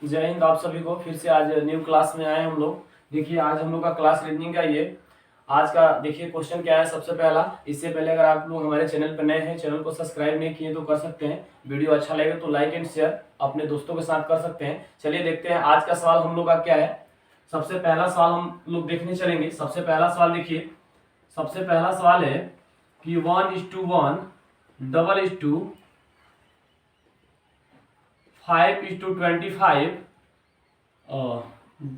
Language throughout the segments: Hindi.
जय हिंद आप सभी को। फिर से आज न्यू क्लास में आए हम लोग। देखिए आज हम लोग का क्लास रीजनिंग का ये आज का देखिए क्वेश्चन क्या है। सबसे पहला, इससे पहले अगर आप लोग हमारे चैनल पर नए हैं, चैनल को सब्सक्राइब नहीं किए तो कर सकते हैं। वीडियो अच्छा लगे तो लाइक एंड शेयर अपने दोस्तों के साथ कर सकते हैं। चलिए देखते हैं आज का सवाल हम लोग का क्या है। सबसे पहला सवाल हम लोग देखने चलेंगे। सबसे पहला सवाल देखिए, सबसे पहला सवाल है कि 1:1 डबल 5:25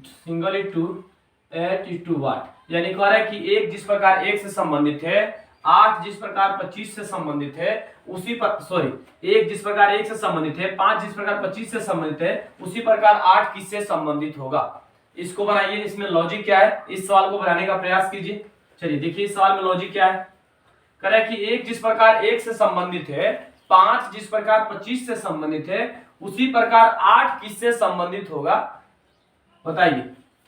सिंगल 8:वाट, यानी कह रहा है कि एक जिस प्रकार एक से संबंधित है, 8 जिस प्रकार 25 से संबंधित है, उसी पर एक जिस प्रकार एक से संबंधित है, 5 जिस प्रकार 25 से संबंधित है, उसी प्रकार 8 किससे संबंधित होगा। इसको बनाइए। इसमें लॉजिक क्या है, इस सवाल को बनाने का प्रयास कीजिए। चलिए देखिए इस सवाल में लॉजिक क्या है। कह रहा है कि एक जिस प्रकार एक से संबंधित है, 5 जिस प्रकार 25 से संबंधित है, उसी प्रकार 8 किससे संबंधित होगा। बताइए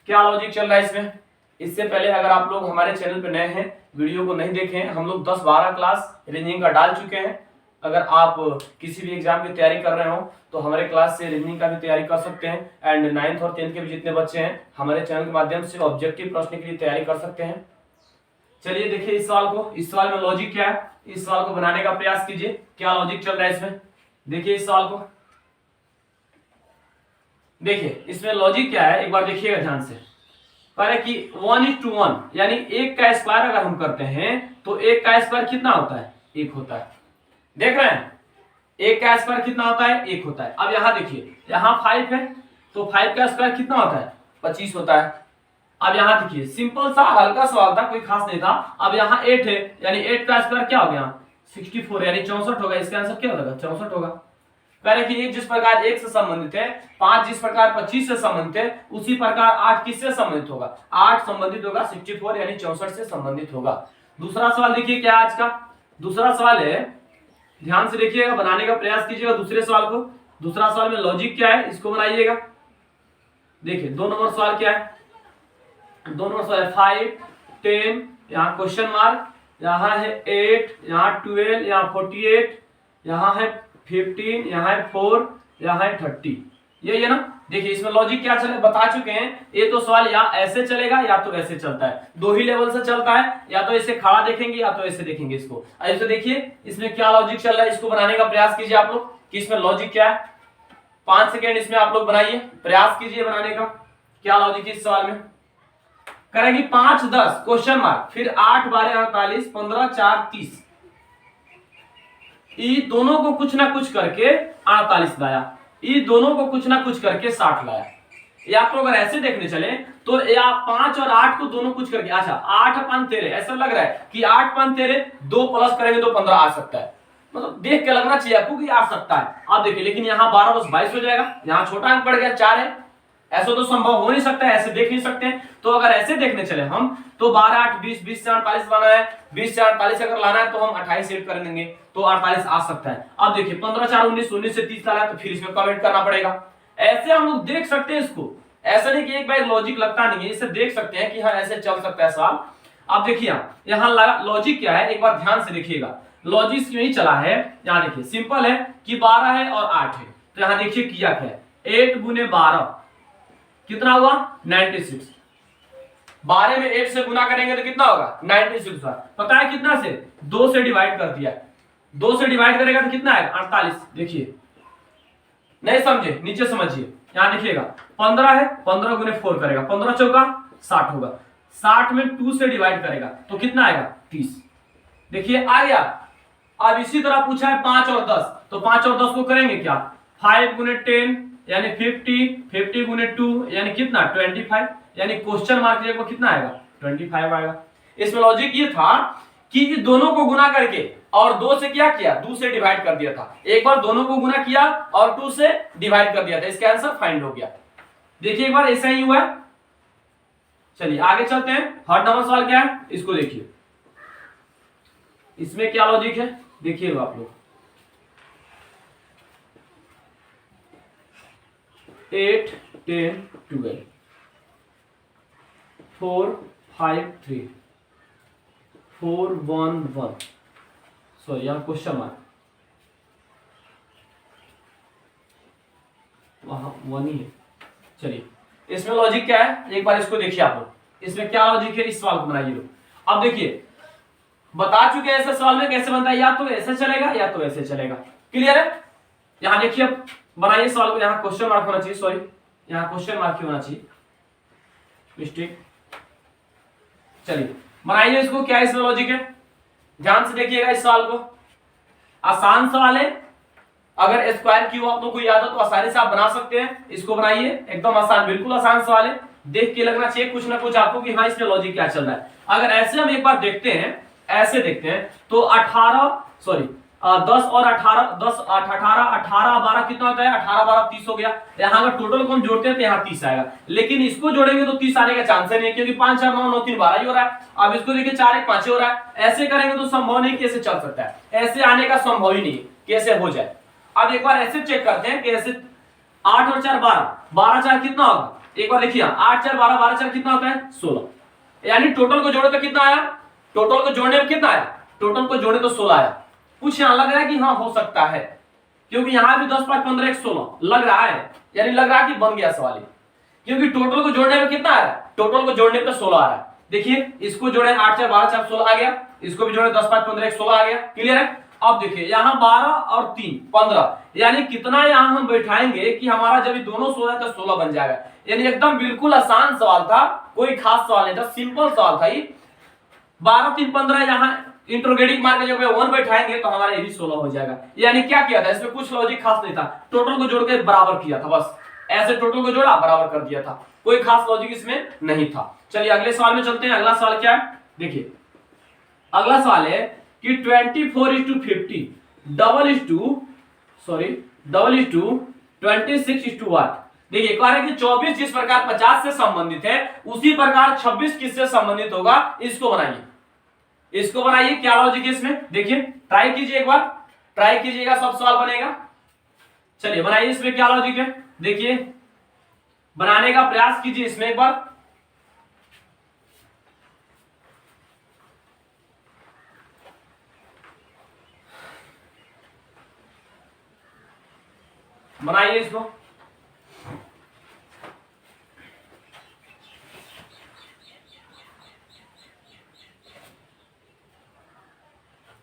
क्या लॉजिक चल रहा है इसमें। इससे पहले अगर आप लोग हमारे चैनल पे नए हैं, वीडियो को नहीं देखे हैं, हम लोग 10-12 क्लास रीजनिंग का डाल चुके हैं। अगर आप किसी भी एग्जाम की तैयारी कर रहे हो तो हमारे क्लास से रीजनिंग का भी तैयारी कर सकते हैं। एंड 9th और 10th के भी जितने बच्चे हैं, हमारे चैनल के माध्यम से ऑब्जेक्टिव प्रश्न के लिए तैयारी कर सकते हैं। चलिए देखिए इस सवाल को। इस सवाल में लॉजिक क्या है, इस सवाल को बनाने का प्रयास कीजिए। क्या लॉजिक चल रहा है इसमें, देखिए इस सवाल को। देखिए इसमें लॉजिक क्या है, एक बार देखिएगा ध्यान से। कह रहे कि 1:1 यानी एक का स्क्वायर अगर हम करते हैं तो एक का स्क्वायर कितना होता है, एक होता है। देख रहे हैं, एक का स्क्वायर कितना होता है, एक होता है। अब यहां देखिए, यहां 5 है तो 5 का स्क्वायर कितना होता है, 25 होता है। अब यहां देखिए सिंपल सा हल्का सवाल था, कोई खास नहीं था। अब यहां 8 है यानी 8 का स्क्वायर क्या हो गया, 64 यानी 64 होगा। इसका आंसर क्या होगा, 64 होगा। कह रहे कि एक जिस प्रकार एक से संबंधित है, 5 जिस प्रकार 25 से संबंधित है, उसी प्रकार 8 किससे संबंधित होगा, 8 संबंधित होगा 64 यानी 64 से संबंधित होगा। दूसरा सवाल देखिए क्या आज का दूसरा सवाल है, ध्यान से देखिएगा, बनाने का प्रयास कीजिएगा दूसरे सवाल को। दूसरा सवाल में लॉजिक क्या है, इसको बनाइएगा। देखिए 2 नंबर सवाल क्या है, 2 नंबर सवाल है 5, 10, यहाँ क्वेश्चन मार्क, यहाँ है 8, यहाँ 12, यहाँ 48, यहाँ है 15, यहाँ है 4, यहाँ है 30। ये ना। देखिए इसमें लॉजिक क्या चले बता चुके हैं। ये तो सवाल या ऐसे चलेगा या तो ऐसे चलता है, दो ही लेवल से चलता है, या तो ऐसे खड़ा देखेंगे या तो ऐसे देखेंगे इसको। ऐसे देखिए इसमें क्या लॉजिक चल रहा है, इसको बनाने का प्रयास कीजिए आप लोग कि इसमें लॉजिक क्या है। 5 सेकेंड इसमें आप लोग बनाइए, प्रयास कीजिए बनाने का क्या लॉजिक इस सवाल में। करेंगे 5, 10 क्वेश्चन मार्क, फिर 8, 12, 48, 15, 4, 30। ये दोनों को कुछ ना कुछ करके 48 लाया, ये दोनों को कुछ ना कुछ करके 60 लाया। या तो अगर ऐसे देखने चले तो या 5 और 8 को दोनों कुछ करके, अच्छा 8/13, ऐसा लग रहा है कि 8/13 2 प्लस करेंगे तो 15 आ सकता है। मतलब देख के लगना चाहिए आपको कि आ सकता है। आप देखिए लेकिन यहाँ 12 + 22 हो जाएगा, यहाँ छोटा अंक पड़ गया 4 है। ऐसा तो संभव हो नहीं सकता है, ऐसे देख नहीं सकते हैं। तो अगर ऐसे देखने चले हम तो 12, 8, 20, 20 से 48 लाना है, 20 से 48 अगर लाना है तो हम 28 ऐड कर देंगे तो 48 आ सकता है। अब देखिए 15, 4, 19, 19 से 30 लाना है तो फिर इसमें कमेंट करना पड़ेगा। ऐसे हम लोग देख सकते हैं इसको, ऐसा नहीं कि एक बार लॉजिक लगता नहीं है, इसे देख सकते हैं कि हाँ ऐसे चल सकता है सवाल। अब देखिए यहाँ लॉजिक क्या है, एक बार ध्यान से देखिएगा। लॉजिक क्यों ही चला है, यहाँ देखिए सिंपल है कि 12 है और 8 है। तो यहाँ देखिए किया क्या है, 8 × 12 कितना हुआ, 96। 12 में 8 से गुना करेंगे तो कितना होगा, 96 होगा। पता है कितना से, 2 से डिवाइड कर दिया। 2 से डिवाइड करेगा तो कितना है, 48। देखिए नहीं समझे नीचे समझिए, यहां देखिएगा 15 है, 15 × 4 करेगा, 15 चौका 60 होगा। 60 में 2 से डिवाइड करेगा तो कितना आएगा, 30। देखिए आ गया। अब इसी तरह पूछा है 5 और 10, तो 5 और 10 को करेंगे क्या, 5 × 10 यानी 50, 50 × 2 यानी कितना, 25, यानी क्वेश्चन मार्क जगह कितना आएगा, 25 आएगा। इसमें लॉजिक ये था कि दोनों को गुना करके और 2 से क्या किया, 2 से डिवाइड कर दिया था। एक बार दोनों को गुना किया और 2 से डिवाइड कर दिया था, इसका आंसर फाइंड हो गया। देखिए एक बार ऐसा ही हुआ है। चलिए आगे चलते हैं। थर्ड नंबर सवाल क्या है, इसको देखिए। इसमें क्या लॉजिक है देखिए आप लोग। 8, 10, 12, 4, 5, 3, 4, 1, 1, सॉरी यहाँ क्वेश्चन मार्क, वहां 1 ही है। चलिए इसमें लॉजिक क्या है, एक बार इसको देखिए आप लोग, इसमें क्या लॉजिक है, इस सवाल को बनाइए लोग। अब देखिए बता चुके हैं ऐसे सवाल में कैसे बनता है, या तो ऐसे चलेगा या तो ऐसे चलेगा। क्लियर है? यहां देखिए अब बनाइए सवाल को, यहां क्वेश्चन मार्क होना चाहिए, सॉरी यहां क्वेश्चन मार्क ही होना चाहिए, मिस्टेक। चलिए बनाइए इसको, क्या इसमें लॉजिक है, ध्यान से देखिएगा इस सवाल को। आसान सवाल है, अगर स्क्वायर क्यूब आप लोग को याद हो तो आसानी से आप बना सकते हैं। इसको बनाइए, एकदम आसान, बिल्कुल आसान सवाल है, देख के लगना चाहिए कुछ ना कुछ आपको कि हाँ इसमें लॉजिक क्या चल रहा है। अगर ऐसे हम एक बार देखते हैं, ऐसे देखते हैं तो 10 और 18, 10 8 18 18 12 कितना होता है, 18 12 30 हो गया। यहाँ अगर टोटल को हम जोड़ते हैं तो यहाँ 30 आएगा, लेकिन इसको जोड़ेंगे तो 30 आने का चांस नहीं है, क्योंकि 5 4 9 9 3 12 ही हो रहा है। अब इसको देखिए 4 1 5 हो रहा है, ऐसे करेंगे तो संभव नहीं कैसे चल सकता है, ऐसे आने का संभव ही नहीं कैसे हो जाए। अब एक बार ऐसे चेक करते हैं कि ऐसे 8 और 4 12, 12 4 कितना होगा, एक बार देखिए 8 4 12, 12 4 कितना होता है 16, यानी टोटल को जोड़े तो कितना आया, टोटल को जोड़ने में कितना आया, टोटल को जोड़े तो 16 आया। कुछ यहां लग रहा है कि हाँ हो सकता है, क्योंकि यहां भी 10 5 15 1 16 लग रहा है, यानी लग रहा है कि बन गया सवाल, क्योंकि टोटल को जोड़ने में कितना आ रहा है, टोटल को जोड़ने पे 16 आ रहा है। देखिए इसको जोड़े 8 4 12 4 16 आ गया, इसको भी जोड़े 10 5 15 1 16 आ गया। क्लियर है? अब देखिए यहाँ 12 और 3 15, यानी कितना यहाँ हम बैठाएंगे कि हमारा जब ये दोनों 16 तो 16 बन जाएगा। यानी एकदम बिल्कुल आसान सवाल था, कोई खास सवाल नहीं था, सिंपल सवाल था ये। 12 3 15 यहाँ इंट्रोगेटिव मार के जब 1 बैठाएंगे तो हमारा ये भी 16 हो जाएगा। यानी क्या किया था, इसमें कुछ लॉजिक खास नहीं था, टोटल को जोड़ के बराबर किया था, बस ऐसे टोटल को जोड़ा बराबर कर दिया था, कोई खास लॉजिक इसमें नहीं था। चलिए अगले सवाल में चलते हैं। अगला सवाल क्या है, देखिए अगला सवाल है कि 24:50 26:1। देखिए कह रहे हैं कि 24 जिस प्रकार 50 से संबंधित है उसी प्रकार 26 किससे संबंधित होगा, इसको बनाइए, इसको बनाइए। क्या लॉजिक है इसमें, देखिए ट्राई कीजिए, एक बार ट्राई कीजिएगा, सब सवाल बनेगा। चलिए बनाइए, इसमें क्या लॉजिक है, देखिए बनाने का प्रयास कीजिए इसमें एक बार। बनाइए इसको।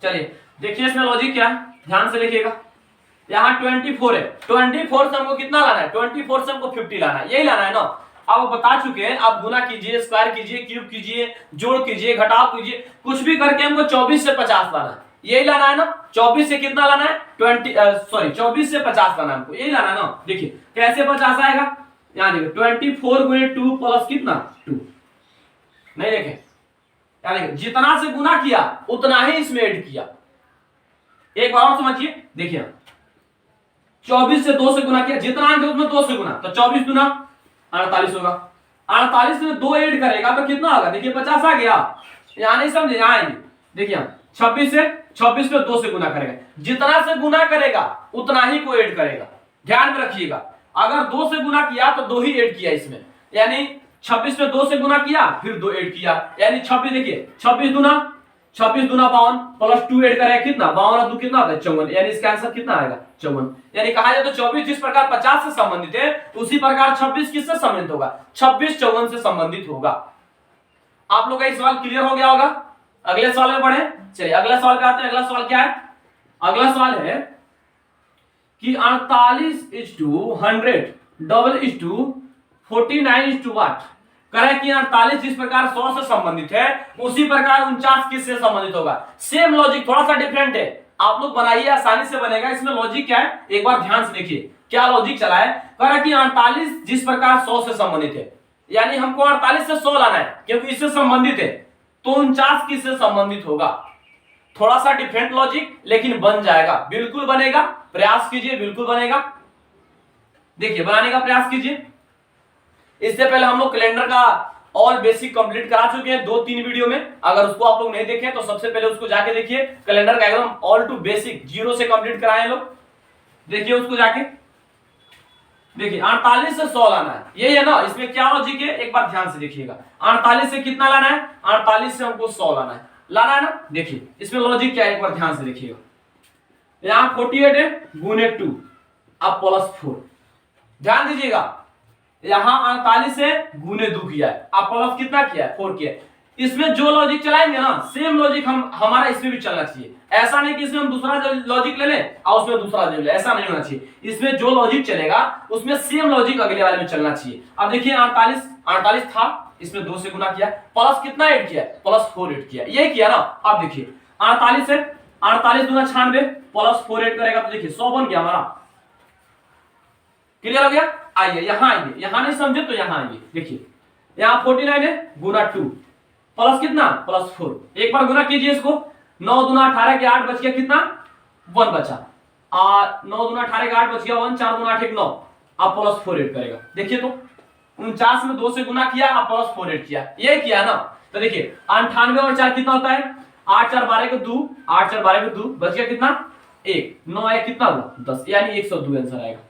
चलिए देखिए इसमें लॉजिक क्या है, ध्यान से देखिएगा। यहाँ 24 है, 24 से हमको कितना लाना है, 24 से हमको 50 लाना है, यही लाना है ना। अब बता चुके हैं, आप गुना कीजिए, स्क्वायर कीजिए, क्यूब कीजिए, जोड़ कीजिए, घटाव कीजिए, कुछ भी करके हमको 24 से 50 लाना है, यही लाना है ना। 24 से कितना लाना है, 24 से 50 लाना है हमको, यही लाना है ना। देखिए कैसे 50 आएगा, यहाँ देखिए 24 गुणे 2 प्लस कितना 2, नहीं देखे, यहाँ देखिए जितना से गुना किया उतना ही इसमें ऐड किया। एक बार और समझिए, देखिए 24 से 2 से गुना किया, जितना अंक है उसमें 2 से गुना, तो 24 गुना 48 होगा। 48 में 2 ऐड करेगा तो कितना होगा, देखिए 50 आ गया। यहां नहीं समझे, यहां आएंगे, देखिए 26 पे 2 से गुना करेगा, जितना से गुना करेगा उतना ही को ऐड करेगा, ध्यान में रखिएगा। अगर 2 से गुना किया तो 2 ही ऐड किया इसमें, यानी 26 पे 2 से गुना किया फिर 2 ऐड किया, यानी 26, देखिए 26 दूना 52 प्लस 2 ऐड करें कितना 52 और 2 कितना होता है 54, यानी इसका आंसर कितना आएगा 54। यानी कहा जाए तो 24 जिस प्रकार 50 से संबंधित है उसी प्रकार 26 किससे संबंधित होगा, 26 54 से संबंधित होगा। आप लोग का ये सवाल क्लियर हो गया होगा। अगले सवाल में बढ़े, चलिए अगला सवाल पे आते हैं। अगला सवाल क्या है, अगला सवाल है कि 48:100 49:8 करें कि 48 जिस प्रकार 100 से संबंधित है उसी प्रकार 49 किससे संबंधित होगा। सेम लॉजिक, थोड़ा सा डिफरेंट है, आप लोग बनाइए, आसानी से बनेगा। इसमें लॉजिक क्या है, एक बार ध्यान से देखिए क्या लॉजिक चला है। कह रहा कि 48 जिस प्रकार 100 से संबंधित है, यानी हमको 48 से 100 लाना है क्योंकि इससे संबंधित है, तो 49 किससे संबंधित होगा। थोड़ा सा डिफरेंट लॉजिक, लेकिन बन जाएगा, बिल्कुल बनेगा, प्रयास कीजिए, बिल्कुल बनेगा। देखिए बनाने का प्रयास कीजिए। इससे पहले हम लोग कैलेंडर का ऑल बेसिक कंप्लीट करा चुके हैं 2-3 वीडियो में, अगर उसको आप लोग नहीं देखे तो सबसे पहले उसको जाके देखिए। कैलेंडर का एकदम ऑल टू बेसिक 0 से कंप्लीट कराए लोग, देखिए उसको जाके। देखिए 48 से 100 लाना है, यही है ना। इसमें क्या लॉजिक है, एक बार ध्यान से देखिएगा। 48 से कितना लाना है, 48 से हमको 100 लाना है, लाना है ना। देखिए इसमें लॉजिक क्या है, एक बार ध्यान से देखिएगा। यहां 48 है गुने 2 अब प्लस 4, ध्यान दीजिएगा यहाँ 48 से गुने 2 किया है, अब प्लस कितना किया है 4 किया है। इसमें जो लॉजिक चलाएंगे ना सेम लॉजिक हम हमारा इसमें भी चलना चाहिए। ऐसा नहीं कि इसमें हम दूसरा लॉजिक ले लें और उसमें दूसरा ले लें, ऐसा नहीं होना चाहिए। इसमें जो लॉजिक चलेगा उसमें सेम लॉजिक अगले वाले में चलना चाहिए। अब देखिए 48 था, इसमें 2 से गुना किया, प्लस कितना ऐड किया, प्लस 4 ऐड किया, ये किया ना। अब देखिए 48 है, 48 दूना 96 प्लस 4 ऐड करेगा तो देखिए 100 बन गया हमारा। क्लियर हो गया। आइए यहां आइए, यहां नहीं समझे तो यहां आइए, देखिए यहां 49 है गुना 2 प्लस कितना प्लस 4, एक बार गुना कीजिए इसको। 9 दूना 18 के 8 बच गया कितना 1 बचा, 9 दूना 18 के 8 बच गया 1, 4 दूना 8 9, अब प्लस 4 ऐड करेगा। देखिए तो 49 में 2 से गुना किया, अब प्लस 4 ऐड किया, ये किया ना। तो देखिए 98 और 4 कितना होता है 8 4 12 के 2, 8 4 12 के 2 बच गया कितना 1, 9 1 कितना हुआ 10, यानी 102 आंसर आएगा।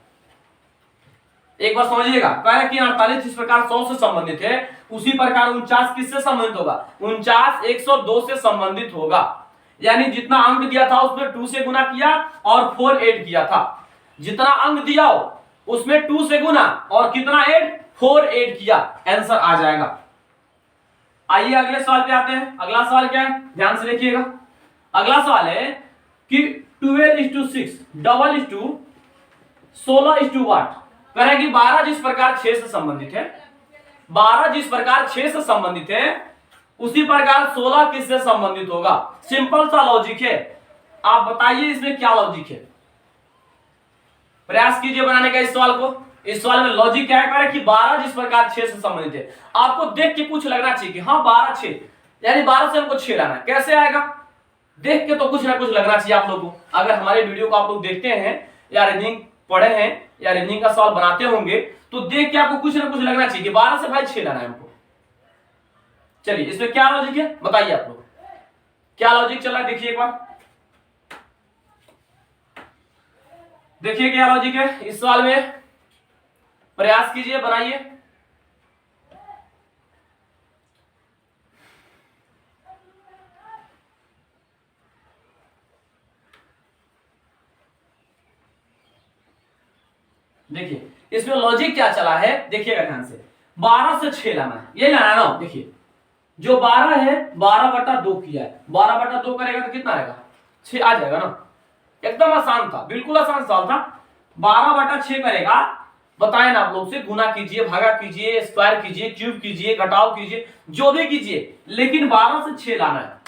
एक बार समझिएगा, कह रहा कि 48 जिस प्रकार 100 से संबंधित है उसी प्रकार 49 किससे संबंधित होगा, 49 102 से संबंधित होगा। यानी जितना अंक दिया था उसमें 2 से गुना किया और 4 ऐड किया था। जितना अंक दिया हो उसमें 2 से गुना और कितना ऐड 4 ऐड किया, आंसर आ जाएगा। आइए अगले सवाल पे आते हैं। अगला सवाल क्या है, ध्यान से देखिएगा। अगला सवाल है कि 12:6 डबल 16:8 कह कि 12 जिस प्रकार 6 से संबंधित है, 12 जिस प्रकार 6 से संबंधित है उसी प्रकार 16 किससे संबंधित होगा। सिंपल सा लॉजिक है, आप बताइए इसमें क्या लॉजिक है। प्रयास कीजिए बनाने का इस सवाल को। इस सवाल में लॉजिक क्या है कि 12 जिस प्रकार 6 से संबंधित है। आपको देख के कुछ लगना चाहिए कि हाँ 12 6 यानी 12 से हमको 6 लाना है, कैसे आएगा देख के तो कुछ ना कुछ लगना चाहिए आप लोगों को। अगर हमारे वीडियो को आप लोग देखते हैं या रीजनिंग पढ़े हैं या रीजनिंग का सवाल बनाते होंगे तो देख के आपको कुछ ना कुछ लगना चाहिए कि 12 से भाई 6 लाना है हमको। चलिए इसमें क्या लॉजिक है बताइए आप लोग, क्या लॉजिक चल रहा है देखिए एक बार, देखिए क्या लॉजिक है इस सवाल में। प्रयास कीजिए बनाइए। देखिए इसमें लॉजिक क्या चला है देखिएगा ध्यान से। 12 से 6 लाना है, ये लाना है ना। देखिए जो 12 है 12/2 किया है, 12/2 करेगा तो कितना आएगा 6 आ जाएगा ना। एकदम आसान था, बिल्कुल आसान सवाल था। 12/6 करेगा, बताए ना आप लोग से गुना कीजिए, भागा कीजिए, स्क्वायर कीजिए, क्यूब कीजिए, घटाव कीजिए, जो भी कीजिए, लेकिन 12 से 6 लाना है।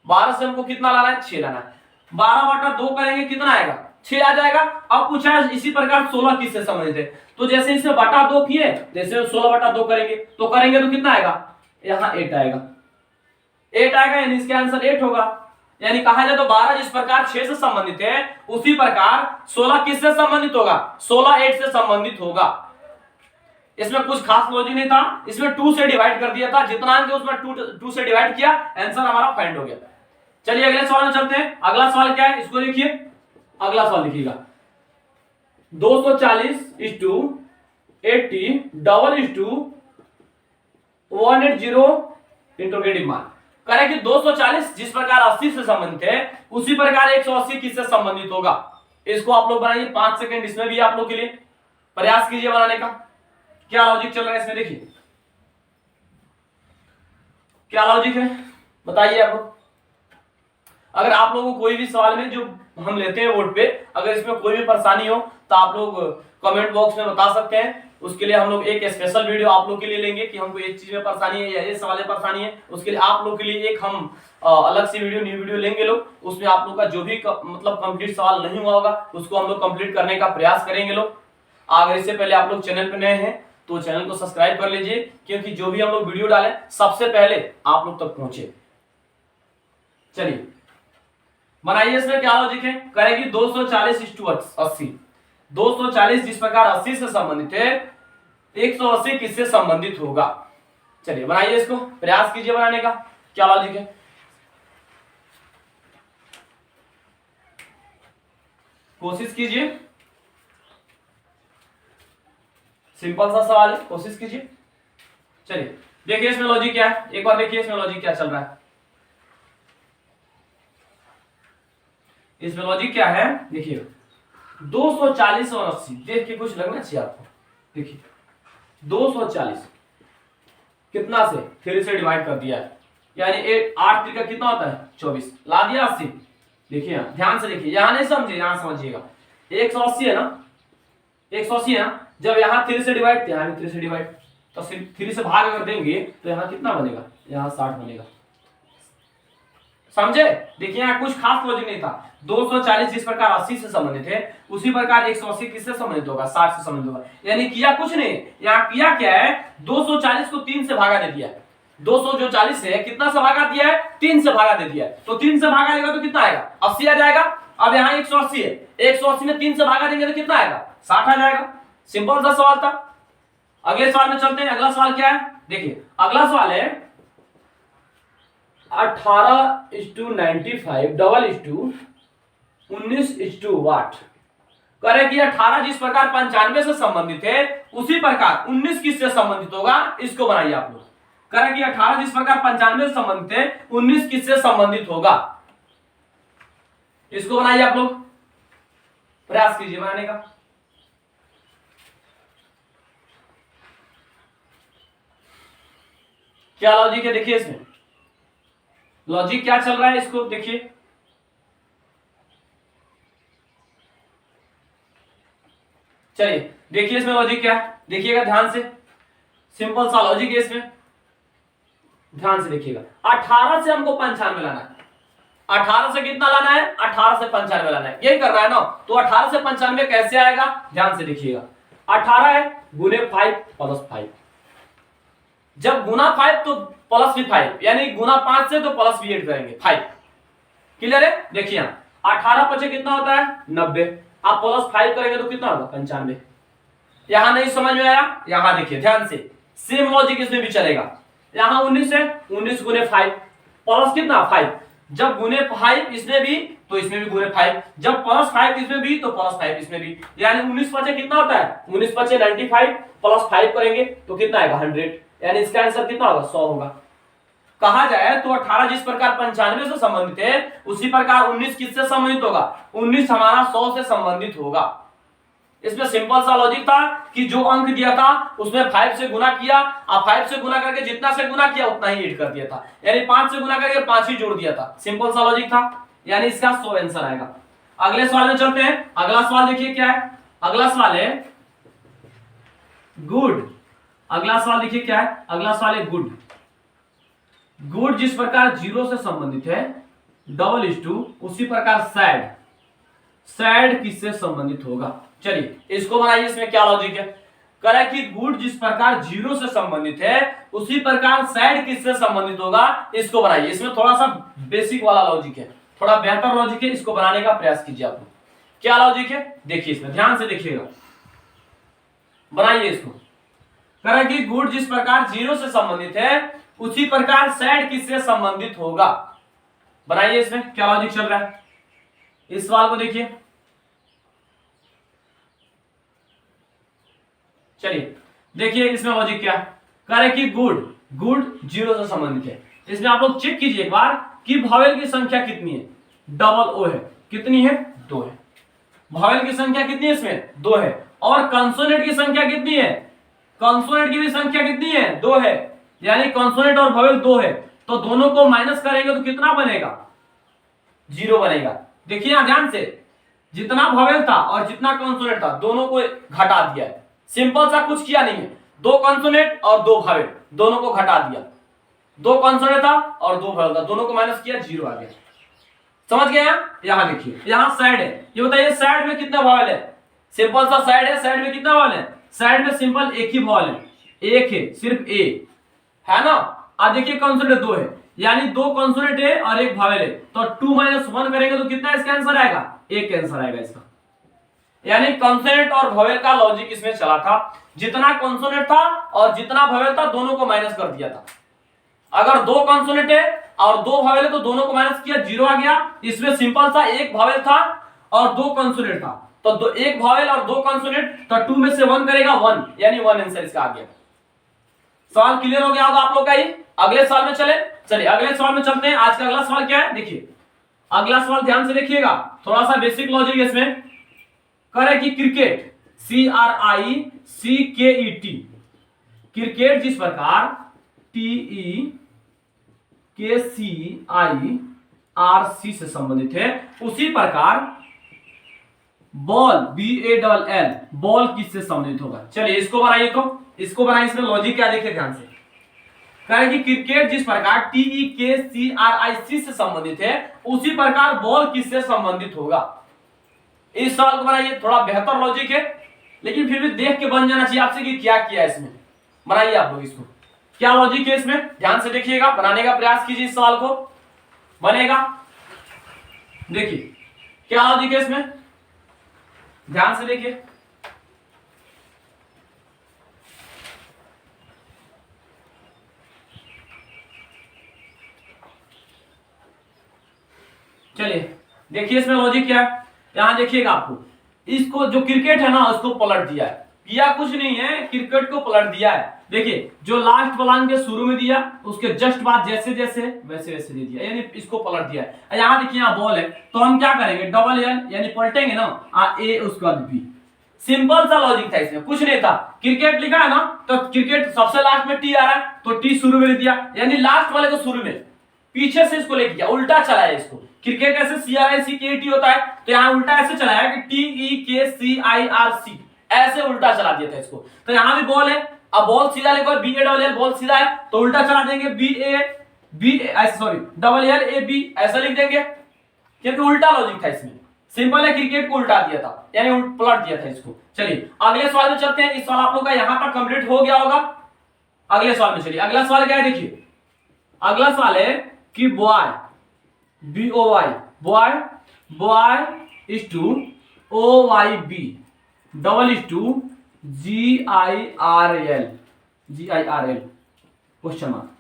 12 से हमको कितना लाना है 6 लाना है। 12/2 करेंगे कितना आएगा 6 आ जाएगा। अब पूछा है इसी प्रकार 16 किससे संबंधित है, तो जैसे इसमें बटा 2 किए जैसे 16/2 करेंगे तो कितना आएगा यहां 8 आएगा, 8 आएगा यानी इसका आंसर 8 होगा। यानी कहा जाए तो 12 जिस प्रकार 6 से संबंधित है उसी प्रकार 16 किससे संबंधित होगा, 16 8 से संबंधित होगा। इसमें कुछ खास लॉजिक नहीं था, इसमें 2 से डिवाइड कर दिया था, जितना अंक उसमें 2 से डिवाइड किया, आंसर हमारा फाइंड हो गया। चलिए अगले सवाल में चलते हैं। अगला सवाल क्या है इसको देखिए, अगला सवाल लिखिएगा 240:80 डबल 180 इंटरोगेटिव मार्क करें कि 240 जिस प्रकार 80 से संबंधित है उसी प्रकार 180 किससे संबंधित होगा। इसको आप लोग बनाइए 5 सेकंड, इसमें भी आप लोग के लिए प्रयास कीजिए बनाने का। क्या लॉजिक चल रहा है इसमें देखिए, क्या लॉजिक है बताइए आप लोग। अगर आप लोगों को कोई भी सवाल में जो हम लेते हैं बोर्ड पे अगर इसमें कोई भी परेशानी हो तो आप लोग कमेंट बॉक्स में बता सकते हैं। उसके लिए हम लोग एक स्पेशल वीडियो आप लोग के लिए लेंगे कि हमको एक चीज में परेशानी है या इस सवाल में परेशानी है, उसके लिए आप लोग के लिए एक हम अलग से वीडियो न्यू वीडियो लेंगे लोग। उसमें आप लोग का जो भी मतलब कंप्लीट सवाल नहीं हुआ होगा उसको हम लोग कंप्लीट करने का प्रयास करेंगे लोग। अगर इससे पहले आप लोग चैनल पे नए हैं तो चैनल को सब्सक्राइब कर लीजिए, क्योंकि जो भी हम लोग वीडियो डालें सबसे पहले आप लोग तक पहुंचे। चलिए बनाइए, इसमें क्या लॉजिक है करेगी 240:80 240 जिस प्रकार 80 से संबंधित है 180 किससे संबंधित होगा। चलिए बनाइए इसको, प्रयास कीजिए बनाने का, क्या लॉजिक है कोशिश कीजिए। सिंपल सा सवाल है, कोशिश कीजिए। चलिए देखिए इसमें लॉजिक क्या है, एक बार देखिए इसमें लॉजिक क्या चल रहा है। इसमें लॉजिक क्या है देखिए 240 और 80 देख के कुछ लगना चाहिए आपको। देखिए 240 कितना से 3 से डिवाइड कर दिया है, यानी 8 3 का कितना होता है 24, ला दिया 80। देखिए ध्यान से देखिए, यहां नहीं समझे, यहां समझिएगा। 180 है ना, 180 है ना, जब यहाँ 3 से डिवाइड, यहाँ भी 3 से डिवाइड, तो 3 से भाग अगर देंगे तो यहाँ कितना बनेगा, यहाँ 60 बनेगा। समझे? देखिए यहाँ कुछ खास लॉजिक नहीं था। 240 जिस प्रकार 80 से संबंधित है, उसी प्रकार 180 किससे संबंधित होगा, 60 से संबंधित होगा। यानी किया कुछ नहीं, यहाँ किया क्या है, 240 को 3 से भागा दे दिया है। 200 जो 40 है कितना से भागा दिया है, 3 से भागा दे दिया है। तो 3 से भागा देगा तो कितना आएगा, 80 आ जाएगा। अब यहाँ 180 है, 180 में 3 से भागा देंगे तो कितना आएगा, 60 आ जाएगा। सिंपल सा सवाल था। अगले सवाल में चलते हैं। अगला सवाल क्या है, देखिए अगला सवाल है 18:95 डबल 19:वाट। करें कि 18 जिस प्रकार 95 से संबंधित है, उसी प्रकार 19 किससे संबंधित होगा, इसको बनाइए आप लोग। करें कि 18 जिस प्रकार 95 से संबंधित है, 19 किससे संबंधित होगा, इसको बनाइए आप लोग, प्रयास कीजिए बनाने का। क्या लॉजिक है, देखिए इसमें लॉजिक क्या चल रहा है, इसको देखिए। चलिए देखिए इसमें लॉजिक क्या है, देखिएगा ध्यान से। सिंपल सा लॉजिक है इसमें, ध्यान से देखिएगा। 18 से हमको 95 लाना है। 18 से कितना लाना है, 18 से 95 लाना है, यही करना है ना। तो 18 से 95 कैसे आएगा, ध्यान से देखिएगा। 18 है गुने 5 प्लस 5, जब गुना 5 तो प्लस भी 5, यानी गुना 5 से तो प्लस भी 8 करेंगे 5। क्लियर है? देखिए 18 पचे कितना होता है 90, आप प्लस 5 करेंगे तो कितना होगा 95। यहां नहीं समझ में आया, यहां देखिए ध्यान से, सेम लॉजिक इसमें भी चलेगा। यहां 19 है, 19 गुने 5 प्लस कितना 5, जब गुने 5 इसमें भी तो इसमें भी गुने 5, जब प्लस 5 इसमें भी तो प्लस 5 इसमें भी, यानी 19 पचे कितना होता है, 19 पचे 95 प्लस 5 करेंगे तो कितना आएगा 100, यानी इसका आंसर कितना होगा 100 होगा। कहा जाए तो 18 जिस प्रकार 95 से संबंधित है, उसी प्रकार 19 किससे संबंधित होगा, 19 हमारा 100 से संबंधित होगा। इसमें सिंपल सा लॉजिक था कि जो अंक दिया था उसमें 5 से गुना किया, और 5 से गुना करके जितना से गुना किया उतना ही ऐड कर दिया था, यानी 5 से गुना करके 5 ही जोड़ दिया था। सिंपल सा लॉजिक था, यानी इसका 100 आंसर आएगा। अगले सवाल में चलते हैं। अगला सवाल देखिए क्या है, अगला सवाल है गुड। अगला सवाल देखिए क्या है, अगला सवाल है गुड। गुड जिस प्रकार 0 से संबंधित है, डबल इज टू, उसी प्रकार सैड, सैड किससे संबंधित होगा। चलिए इसको बनाइए, इसमें क्या लॉजिक है। करें कि गुड जिस प्रकार 0 से संबंधित है, उसी प्रकार सैड किससे संबंधित होगा, इसको बनाइए। इसमें थोड़ा सा बेसिक वाला लॉजिक है, थोड़ा बेहतर लॉजिक है, इसको बनाने का प्रयास कीजिए आप लोग। क्या लॉजिक है देखिए, इसमें ध्यान से देखिएगा, बनाइए इसको। करें कि गुड जिस प्रकार 0 से संबंधित है, उसी प्रकार सैड किससे संबंधित होगा, बनाइए। इसमें क्या लॉजिक चल रहा है, इस सवाल को देखिए। चलिए देखिए इसमें लॉजिक क्या है। करें कि गुड 0 से संबंधित है, इसमें आप लोग चेक कीजिए एक बार कि भावेल की संख्या कितनी है, डबल ओ है, कितनी है 2 है। भावेल की संख्या कितनी है, इसमें 2 है। और कंसोनेंट की संख्या कितनी है, कंसोनेंट की भी संख्या कितनी है 2 है, यानी कंसोनेंट और भावेल 2 है। तो दोनों को माइनस करेंगे तो कितना बनेगा 0 बनेगा। देखिए यहां ध्यान से, जितना भावेल था और जितना कंसोनेंट था दोनों को घटा दिया है। सिंपल सा कुछ किया नहीं है, 2 कंसोनेंट और 2 भावेल दोनों को घटा दिया, 2 कंसोनेंट था और 2 भावेल था, दोनों को माइनस किया, 0 आ गया। समझ गए? यहां देखिए, यहां साइड है, ये बताइए साइड में कितना भावेल है। सिंपल सा साइड है, साइड में कितना भावेल है, साइड में सिंपल एक ही भावेल है, एक है, सिर्फ ए है ना। अब देखिए कंसोनेंट 2 है, यानी 2 कंसोनेंट है और 1 भावेल है, तो 2 - 1 करेंगे तो कितना इसका आंसर आएगा, 1 आंसर आएगा इसका। यानी कंसोनेंट और भावेल का लॉजिक इसमें चला था, जितना कंसोनेंट था और जितना भावेल था दोनों को माइनस कर दिया था। अगर 2 कंसोनेंट है और 2 भावेल है तो दोनों को माइनस किया, 0 आ गया। इसमें सिंपल सा 1 भावेल था और 2 कंसोनेंट था, तो 1 भावेल और 2 कंसोनेंट, तो 2 में से 1 करेगा 1, यानी 1 आंसर इसका आ गया। सवाल क्लियर हो गया होगा आप लोग का। ही अगले सवाल में चलिए अगले सवाल में चलते हैं। आज का अगला सवाल क्या है, देखिए अगला सवाल ध्यान से देखिएगा, थोड़ा सा बेसिक लॉजिक है इसमें। करें कि क्रिकेट CRICKET क्रिकेट जिस प्रकार TEKCIRC से संबंधित है, उसी प्रकार बॉल BALL बॉल किससे संबंधित होगा। चलिए इसको बनाइए, तो इसको बनाइए, इसमें लॉजिक क्या देखिए ध्यान से। कह रहे कि क्रिकेट जिस प्रकार TEKCRIC से संबंधित है, उसी प्रकार बॉल किससे संबंधित होगा। इस सवाल को बनाइए, थोड़ा बेहतर लॉजिक है, लेकिन फिर भी देख के बन जाना चाहिए आपसे कि क्या किया है इसमें। बनाइए आप लोग इसको, क्या लॉजिक है इसमें, ध्यान से देखिएगा, बनाने का प्रयास कीजिए इस सवाल को, बनेगा। देखिए क्या लॉजिक है इसमें, ध्यान से देखिए। चलिए देखिए इसमें लॉजिक क्या है, यहां देखिएगा आपको, इसको जो क्रिकेट है ना उसको पलट दिया है, किया कुछ नहीं है, क्रिकेट को पलट दिया है। देखिए जो लास्ट वाला अंक शुरू में दिया, उसके जस्ट बाद जैसे जैसे वैसे वैसे दे दिया, यानी इसको पलट दिया है। यहाँ देखिए यहाँ बॉल है, तो हम क्या करेंगे, डबल एल यानी पलटेंगे ना, ए उसके बाद बी। सिंपल सा लॉजिक था, इसमें कुछ नहीं था। क्रिकेट लिखा है ना, तो क्रिकेट सबसे लास्ट में टी आ रहा है, तो टी शुरू में ले दिया, यानी लास्ट वाले को शुरू में, पीछे से इसको लेके गया, उल्टा चलाया इसको। क्रिकेट ऐसे CRICKET होता है, तो यहाँ उल्टा ऐसे चलाया कि TEKCIRC, ऐसे उल्टा चला दिया था इसको। तो यहाँ भी बॉल है, अब बॉल सीधा लिखो, BALL बॉल सीधा है, तो उल्टा चला देंगे, BALL ऐसा लिख देंगे, क्योंकि उल्टा लॉजिक था इसमें। सिंपल है, क्रिकेट को उल्टा दिया था, यानी पलट दिया था इसको। चलिए अगले सवाल में चलते हैं। इस सवाल आप लोग का यहां तक कंप्लीट हो गया होगा। अगले सवाल में चलिए, अगला सवाल क्या है देखिए, अगला सवाल है कि boy boy is to OYB double is to GIRL question mark.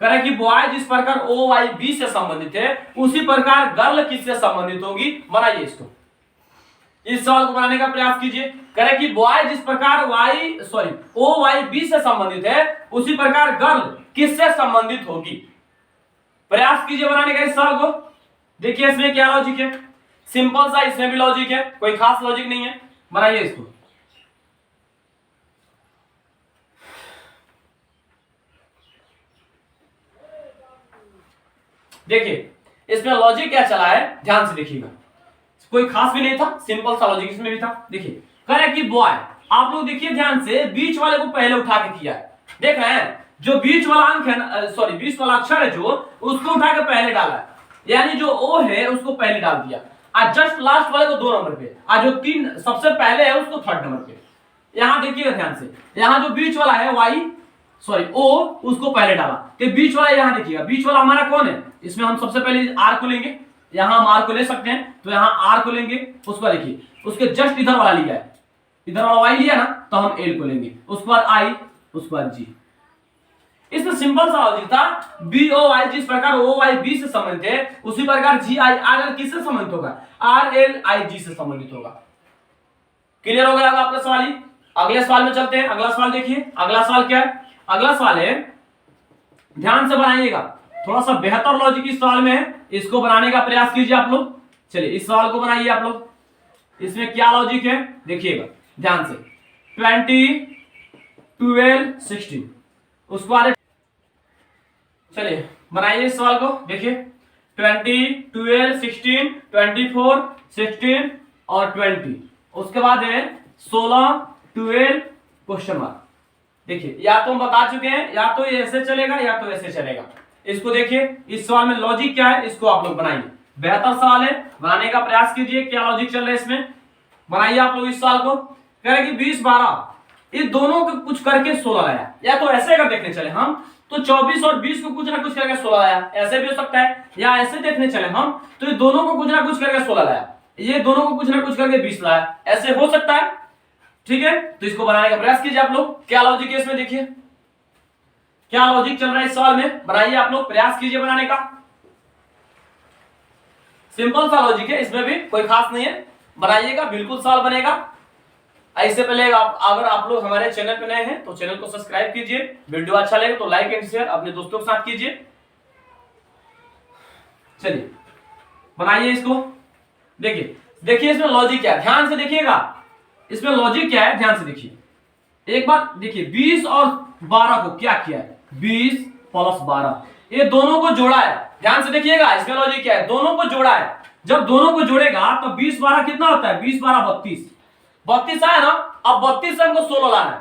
कह कि बॉय जिस प्रकार OYB से संबंधित है, उसी प्रकार गर्ल किससे संबंधित होगी। बनाइए इसको, इस सवाल को बनाने का प्रयास कीजिए। कह रहे कि बॉय जिस प्रकार OYB से संबंधित है, उसी प्रकार गर्ल किससे संबंधित होगी। प्रयास कीजिए बनाने का इस सवाल को। देखिए इसमें क्या लॉजिक है, सिंपल सा, इसमें भी लॉजिक है, कोई खास लॉजिक नहीं है। बनाइए इसको। देखिए इसमें लॉजिक क्या चला है, ध्यान से देखिएगा, कोई खास भी नहीं था, सिंपल सा लॉजिक इसमें भी था। देखिए कह रहे कि बॉय, आप लोग देखिए ध्यान से, बीच वाले को पहले उठा के किया है, देख रहे हैं, जो बीच वाला अंक है, बीच वाला अक्षर है जो, उसको उठा के पहले डाला है, यानी जो O है उसको पहले डाल दिया, और जस्ट लास्ट वाले को 2 नंबर पे, और जो 3 सबसे पहले है उसको 3rd नंबर पे। यहां देखिएगा ध्यान से, यहां जो बीच वाला है O, उसको पहले डाला, तो बीच वाला यहां देखिएगा, बीच वाला हमारा कौन है, इसमें हम सबसे पहले R को लेंगे, यहां हम R को ले सकते हैं, तो यहां R को लेंगे, उसको देखिए, उसके जस्ट इधर वाला लिया है, इधर वाला Y लिया ना, तो हम L को लेंगे, उसके बाद I, उसके बाद G। इसमें सिंपल सा लॉजिक था, BOY जिस प्रकार OYB से संबंधित है, उसी प्रकार GIRL किससे संबंधित होगा, RLIG से संबंधित होगा। क्लियर हो गया आपका सवाल ही। अगले सवाल में चलते हैं। अगला सवाल देखिए, अगला सवाल क्या है, अगला सवाल है, ध्यान से बनाइएगा, थोड़ा सा बेहतर लॉजिक इस सवाल में है, इसको बनाने का प्रयास कीजिए आप लोग। चलिए इस सवाल को बनाइए आप लोग, इसमें क्या लॉजिक है देखिएगा ध्यान से। 20, 12, 16, उसको बाद चलिए बनाइए इस सवाल को। देखिए 20, 12, 16, 24, 16 और 20, उसके बाद है 16, 12 क्वेश्चन मार्क। देखिए या तो हम बता चुके हैं, या तो ये ऐसे चलेगा या तो ऐसे चलेगा। इसको देखिए, इस सवाल में लॉजिक क्या है, इसको आप लोग बनाइए, बेहतर सवाल है, बनाने का प्रयास कीजिए, क्या लॉजिक चल रहा है इसमें, बनाइए आप लोग इस सवाल को। कह रहे कि 20, 12 इस दोनों को कुछ करके 16 लाया, या तो ऐसे अगर देखने चले हम तो 24 और 20 को कुछ ना कुछ करके 16 लाया, ऐसे भी हो सकता है, या ऐसे देखने चले हम तो ये दोनों को कुछ ना कुछ करके 16 लाया, ये दोनों को कुछ ना कुछ करके 20 लाया, ऐसे हो सकता है। ठीक है, तो इसको बनाने का प्रयास कीजिए आप लोग, क्या लॉजिक है इसमें, देखिए क्या लॉजिक चल रहा है इस सवाल में, बनाइए आप लोग, प्रयास कीजिए बनाने का। सिंपल सा लॉजिक है, इसमें भी कोई खास नहीं है, बनाइएगा, बिल्कुल सवाल बनेगा। इससे पहले अगर आप लोग हमारे चैनल पे नए हैं तो चैनल को सब्सक्राइब कीजिए, वीडियो अच्छा लगे तो लाइक एंड शेयर अपने दोस्तों के साथ कीजिए। चलिए बनाइए इसको। देखिए इसमें लॉजिक क्या है, ध्यान से देखिएगा, इसमें लॉजिक क्या है, ध्यान से देखिए। एक बात देखिए, 20 और 12 को क्या किया है 20 प्लस 12, ये दोनों को जोड़ा है। ध्यान से देखिएगा इसमें लॉजिक क्या है, दोनों को जोड़ा है। जब दोनों को जोड़ेगा तो 20 12 कितना होता है, 20 12 32, 32 आया ना। अब 32 से हमको 16 लाना है,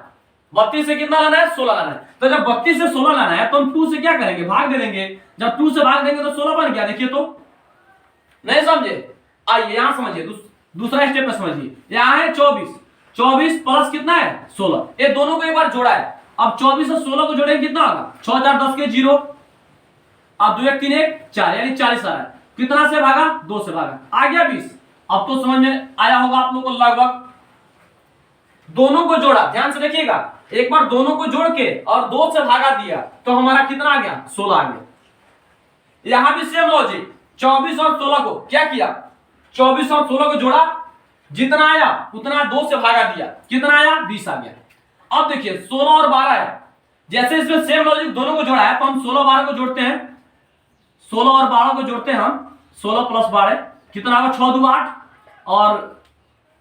32 से कितना लाना है 16 लाना है। तो जब 32 से 16 लाना है तो हम 2 से क्या करेंगे, भाग दे देंगे। जब 2 से भाग देंगे तो 16 बन गया। देखिए तो नहीं समझे, आइए यहां समझिए, दूसरा स्टेप में समझिए। यहां है 24, 24 प्लस कितना है 16, ये दोनों को एक बार जोड़ा है। अब 24 और 16 को जोड़ेंगे कितना होगा, 6 4 10 के 0, अब 2 1 3 1 4 यानी 40 आ रहा है। कितना से भागा, 2 से भागा, आ गया 20। अब तो समझ में आया होगा आप लोगों को लगभग। दोनों को जोड़ा, ध्यान से देखिएगा, एक बार दोनों को जोड़ के और 2 से भागा दिया तो हमारा कितना आ गया 16 आ गया। यहां भी सेम लॉजिक, 24 और 16 को क्या किया, 24 और 16 को जोड़ा, जितना आया उतना 2 से भागा दिया, कितना आया 20 आ गया। अब देखिए 16 और 12 है, जैसे इसमें सेम लॉजिक दोनों को जोड़ा है तो हम 16 12 को जोड़ते हैं, 16 और 12 को जोड़ते हैं हम, 16 प्लस 12 कितना होगा 6 2 8 और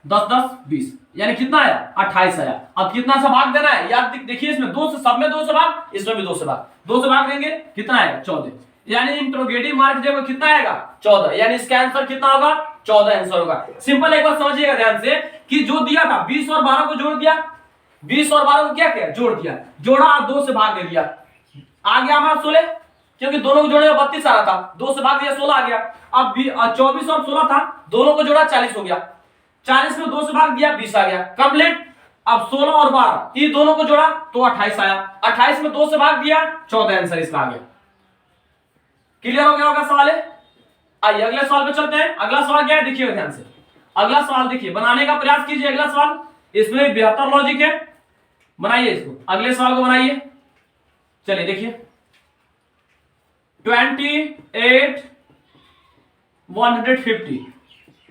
10 10 20 यानी कितना आया 28 आया। अब कितना से भाग देना है, याद देखिए इसमें 2 से, सब में 2 से भाग, इसमें भी 2 से भाग, 2 से भाग देंगे कितना आएगा 14, यानी इंट्रोगेटिव मार्क जब कितना आएगा 14, यानी इसका आंसर कितना होगा 14 आंसर होगा। सिंपल एक बार समझिएगा ध्यान से कि जो दिया था 20 और 12 को जोड़ दिया, 20 और 12 को क्या किया जोड़ दिया, जोड़ा और 2 से भाग दे दिया, आ गया हमारा 16, क्योंकि दोनों को जोड़े 32 आ रहा था, 2 से भाग दिया 16 आ गया। अब 24 और 16 था, दोनों को जोड़ा 40 हो गया, 40 में 2 से भाग दिया 20 आ गया कंप्लीट। अब 16 और 12 ये दोनों को जोड़ा तो 28 आया, 28 में 2 से भाग दिया 14 आंसर इसका आ गया। क्लियर हो गया होगा सवाल है। आइए अगले सवाल पे चलते हैं। अगला सवाल क्या है देखिए ध्यान से, अगला सवाल देखिए, बनाने का प्रयास कीजिए। अगला सवाल इसमें बेहतर लॉजिक है, बनाइए इसको, अगले सवाल को बनाइए। चलिए देखिए 28 150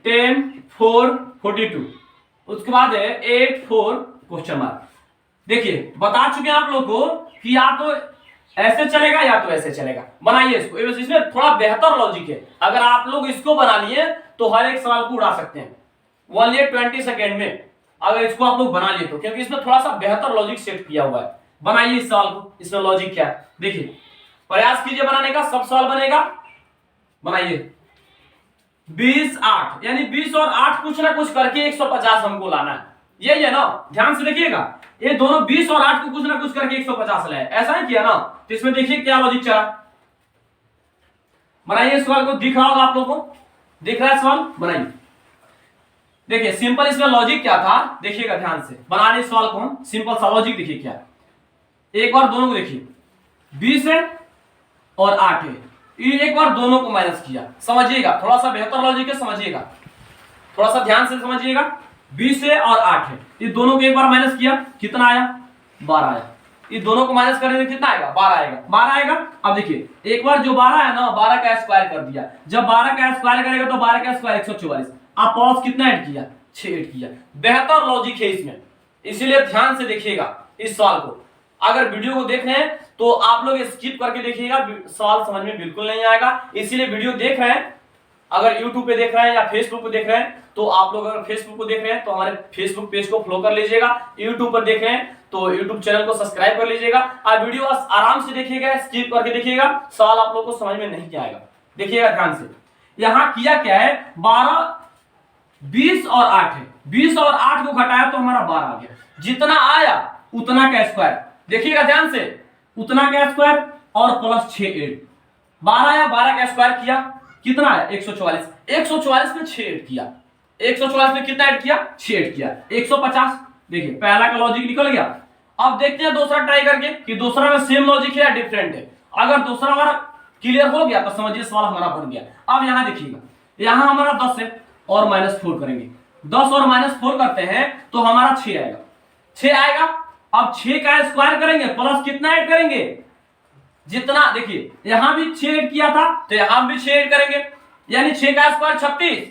10 4 42, उसके बाद है 8 4 क्वेश्चन मार्क। देखिए बता चुके हैं आप लोग को कि या तो ऐसे चलेगा या तो ऐसे चलेगा, बनाइए इसको। इसमें थोड़ा बेहतर लॉजिक है, अगर आप लोग इसको बना लिए तो हर एक सवाल को उड़ा सकते हैं ओनली 20 सेकेंड में, अगर इसको आप लोग बना लिए तो, क्योंकि इसमें थोड़ा सा बेहतर लॉजिक सेट किया हुआ है। बनाइए इस सवाल को, इसमें लॉजिक क्या है देखिए, प्रयास कीजिए बनाने का, सब सवाल बनेगा। बनाइए 20 8 यानी 20 और 8 कुछ ना कुछ करके 150 हमको लाना है, यही है ना। ध्यान से देखिएगा, ये दोनों 20 और 8 को कुछ ना कुछ करके 150 लाए, ऐसा ही किया ना। तो इसमें देखिए क्या लॉजिक चला, बनाइए सवाल को, दिख रहा होगा आप लोगों को, दिख रहा है सवाल, बनाइए। देखिए सिंपल इसमें लॉजिक क्या था देखिएगा ध्यान से, बना रहे सवाल को हम, सिंपल सा लॉजिक देखिए क्या, एक बार दोनों को देखिए 20 है और 8 है, एक बार दोनों को माइनस किया, समझिएगा थोड़ा सा बेहतर लॉजिक है, समझिएगा थोड़ा सा ध्यान से समझिएगा। 20 है और 8 है, ये दोनों को एक बार माइनस किया, कितना आया 12 आया, ये दोनों को माइनस करने से कितना आएगा 12 आएगा, 12 आएगा। अब देखिए एक बार जो 12 है ना, 12 का स्क्वायर कर दिया, जब 12 का स्क्वायर करेगा तो 12 का स्क्वायर 144, आप प्लस कितना ऐड किया 6 ऐड किया, बेहतर लॉजिक है इसमें, इसीलिए ध्यान से देखिएगा इस सवाल को। अगर वीडियो को देख रहे हैं तो आप लोग स्किप करके देखिएगा, सवाल समझ में बिल्कुल नहीं आएगा, इसीलिए वीडियो देख रहे हैं, अगर YouTube पे देख रहे हैं या फेसबुक पे देख रहे हैं तो आप लोग अगर फेसबुक पे देख रहे हैं तो हमारे फेसबुक पेज को फॉलो कर लीजिएगा, YouTube पर देख रहे हैं तो YouTube चैनल को सब्सक्राइब कर लीजिएगा। आप वीडियो आराम से देखिएगा, स्किप करके देखिएगा, सवाल आप लोग को समझ में नहीं आएगा। देखिएगा ध्यान से, यहाँ किया क्या है 12 20 और 8 है, 20 और 8 को घटाया तो हमारा 12 आ गया, जितना आया उतना का स्क्वायर, देखिएगा ध्यान से, उतना का स्क्वायर और प्लस 6 ऐड, 12 आया, 12 का स्क्वायर किया, कितना है 144, 144 में 6 ऐड किया, 144 में कितना ऐड किया 6 ऐड किया, 150। देखिए पहला का लॉजिक निकल गया। अब देखते हैं दूसरा ट्राई करके कि दूसरा में सेम लॉजिक है या डिफरेंट है। अगर दूसरा हमारा क्लियर हो गया तो समझिए सवाल हमारा बन गया। अब यहां देखिएगा, यहां हमारा 10 है और -4 करेंगे, 10 और -4 करते हैं तो हमारा 6 आएगा, 6 आएगा। अब 6 का स्क्वायर करेंगे प्लस कितना ऐड करेंगे, जितना, देखिए यहां भी 6 ऐड किया था तो यहां भी 6 ऐड करेंगे, यानी 6 का स्क्वायर 36,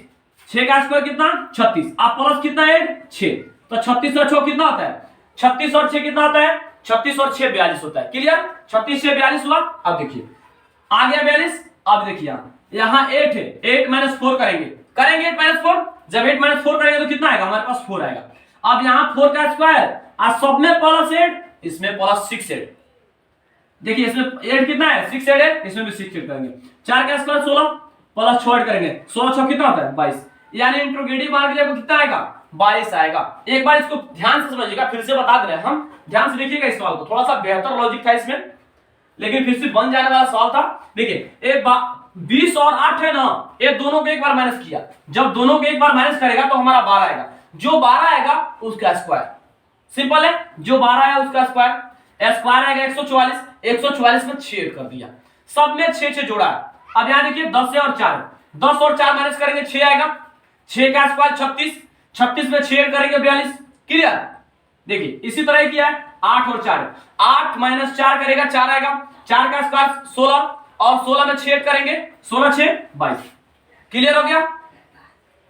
6 का स्क्वायर कितना 36, आप प्लस कितना ऐड 6, तो 36 और 6 कितना होता है, 36 और 6 कितना होता है, 36 और 6 42 होता है। क्लियर, 36 से 42 हुआ। अब देखिए आ गया 42। अब देखिए यहाँ 8 है, 8 -4 करेंगे, 8 -4, जब 8 -4 करेंगे तो कितना आएगा हमारे पास 4 आएगा। अब यहाँ 4 का स्क्वायर और सब में प्लस 8, इसमें प्लस 6 देखिए इसमें 8 कितना है 6 ऐड है, इसमें भी 6 ऐड करेंगे। 4 का स्क्वायर 16 प्लस 6 ऐड करेंगे, 16 6 कितना होता है 22, यानी इंट्रोगेटिव मार्क जब कितना आएगा 22 आएगा। एक बार इसको ध्यान से समझिएगा, फिर से बता दे रहे हैं हम, ध्यान से देखिएगा इस सवाल को, थोड़ा सा बेहतर लॉजिक था इसमें, लेकिन फिर से बन जाने वाला सवाल था। देखिए एक 20 और 8 है ना, ये दोनों को एक बार माइनस किया, जब दोनों को एक बार माइनस करेगा तो हमारा 12 आएगा, जो 12 आएगा उसका स्क्वायर, सिंपल है, जो 12 है उसका स्क्वायर, स्क्वायर आएगा 144, 144 में 6 कर दिया, सब में 6 6 जोड़ा है। अब यहां देखिए 10 है और 4, 10 और 4 माइनस करेंगे 6 आएगा, 6 का स्क्वायर 36, 36 में 6 करेंगे 42, क्लियर। देखिए इसी तरह किया है 8 और 4, 8 माइनस 4 करेगा 4 आएगा, 4 का स्क्वायर 16 और 16 में 6 करेंगे, 16 6 22, क्लियर हो गया।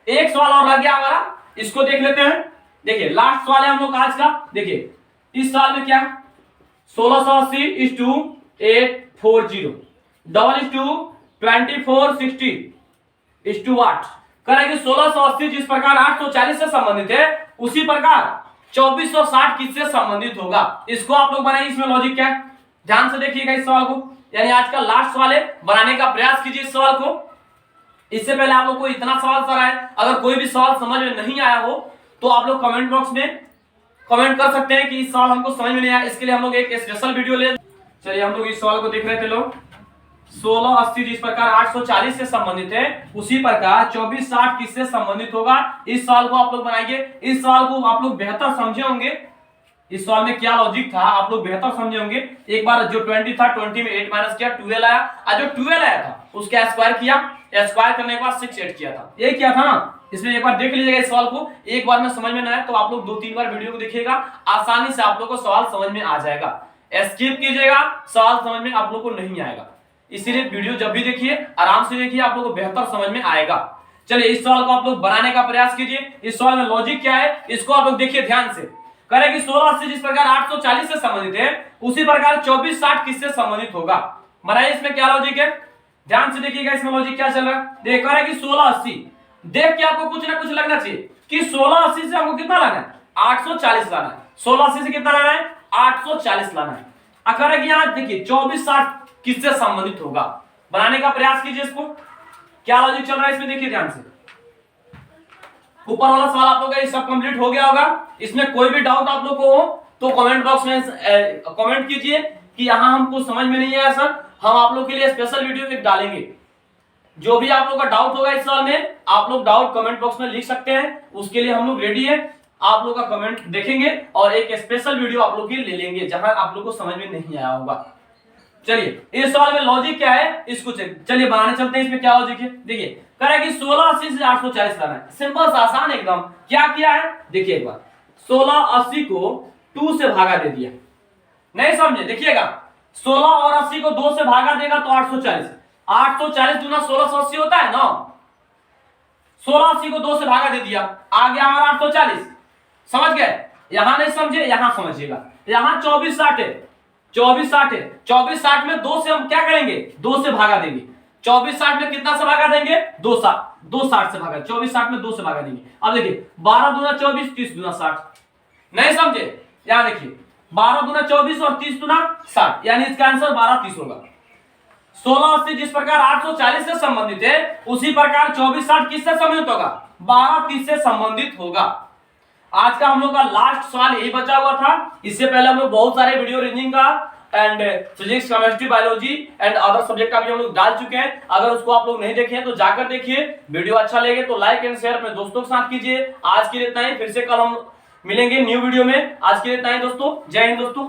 एक सवाल और लग गया हमारा, इसको देख लेते हैं। देखिए लास्ट सवाल है हम लोग आज का। देखिए इस सवाल में क्या है 1680:840 डबल 2460:8 करेंगे। 1680 जिस प्रकार 840 से संबंधित है, उसी प्रकार 2460 किससे संबंधित होगा, इसको आप लोग बनाइए। इसमें लॉजिक क्या है, ध्यान से देखिएगा इस सवाल को, यानी आज का लास्ट सवाल है, बनाने का प्रयास कीजिए इस सवाल को। इससे पहले आप लोग को इतना सवाल कराए, अगर कोई भी सवाल समझ में नहीं आया हो तो आप लोग कमेंट बॉक्स में कमेंट कर सकते हैं कि इस सवाल हमको समझ में नहीं आया, इसके लिए हम लोग एक स्पेशल वीडियो ले। चलिए हम लोग इस सवाल को देख रहे थे लोग। 1680 जिस प्रकार 840 से संबंधित है, उसी प्रकार 2460 किससे संबंधित होगा, इस सवाल को आप लोग बनाइए। इस सवाल को आप लोग बेहतर समझे होंगे, इस सवाल में क्या लॉजिक था आप लोग बेहतर समझे होंगे। एक बार जो 20 था 20 में 8 माइनस किया 12 आया, और जो 12 आया था उसका स्क्वायर किया, स्क्वायर करने के बाद 6 ऐड किया था, ये किया था ना। इसमें एक बार देख लीजिएगा इस सवाल को, एक बार में समझ में ना आए तो आप लोग 2-3 बार वीडियो को देखिएगा, आसानी से आप लोग को सवाल समझ में आ जाएगा। स्किप कीजिएगा, सवाल समझ में आप लोग को नहीं आएगा, इसीलिए वीडियो जब भी देखिए आराम से देखिए, आप लोग को बेहतर समझ में आएगा। चलिए इस सवाल को आप लोग बनाने का प्रयास कीजिए। इस सवाल में लॉजिक क्या है इसको आप लोग देखिए ध्यान से। करेगी 1680 जिस प्रकार 840 से संबंधित है, उसी प्रकार 2460 किससे संबंधित होगा, बनाइए। इसमें क्या लॉजिक है, ध्यान से देखिएगा इसमें लॉजिक क्या चल रहा है। देख रहा है कि 1680, देख के आपको कुछ ना कुछ लगना चाहिए कि 1680 से हमको कितना लाना है 840 लाना है, 1680 से कितना लाना है 840 लाना है। अगर है कि यहां देखिए 2460 किससे संबंधित होगा, बनाने का प्रयास कीजिए इसको, क्या लॉजिक चल रहा है इसमें देखिए ध्यान से। ऊपर वाला सवाल आप लोगों का ये सब कंप्लीट हो गया होगा। इसमें कोई भी डाउट आप लोग को हो तो कमेंट बॉक्स में कमेंट कीजिए कि यहां हमको समझ में नहीं आया सर, हम आप लोग के लिए स्पेशल वीडियो एक डालेंगे। जो भी आप लोग का डाउट होगा इस सवाल में, आप लोग डाउट कमेंट बॉक्स में लिख सकते हैं, उसके लिए हम लोग रेडी है। आप लोग का कमेंट देखेंगे और एक स्पेशल वीडियो आप लोग के लिए ले लेंगे जहां आप लोग को समझ में नहीं आया होगा। चलिए इस सवाल में लॉजिक क्या है इसको चलिए बनाने चलते हैं। इसमें क्या लॉजिक है देखिए, कह कि 1680 से 840 लाना है, सिंपल सा आसान एकदम। क्या किया है देखिए एक बार, 1680 को 2 से भागा दे दिया, नहीं समझे देखिएगा, 16 और 80 को 2 से भागा देगा तो 840, 840 गुना 1680 होता है ना, 1680 को 2 से भागा दे दिया, आ गया हमारा 840, समझ गए। यहां नहीं समझे यहां समझिएगा, यहां 2460 है, 2460 है, 2460 में 2 से हम क्या करेंगे 2 से भागा देंगे, 2460 में कितना से भागा देंगे 260 से भागा, 2460 में 2 से भागा देंगे। अब देखिए 12 दूना 24, 30 दूना 60, नहीं समझे, यहां देखिए 12 दूना 24 और 30 दूना 60, यानी इसका आंसर 12 30 होगा। 1680 जिस प्रकार 840 से संबंधित है, उसी प्रकार 2460 किससे संबंधित होगा 12 30 से संबंधित होगा। आज का हम लोग का लास्ट सवाल यही बचा हुआ था। इससे पहले हम लोग बहुत सारे वीडियो रीजनिंग का and physics chemistry biology and other subject का भी हम लोग डाल चुके हैं। अगर उसको आप लोग नहीं देखे हैं तो जाकर देखिए। वीडियो अच्छा लगे तो लाइक एंड शेयर अपने दोस्तों के साथ कीजिए। आज के लिए इतना ही, फिर से कल हम मिलेंगे न्यू वीडियो में। आज के लिए इतना ही दोस्तों, जय हिंद दोस्तों।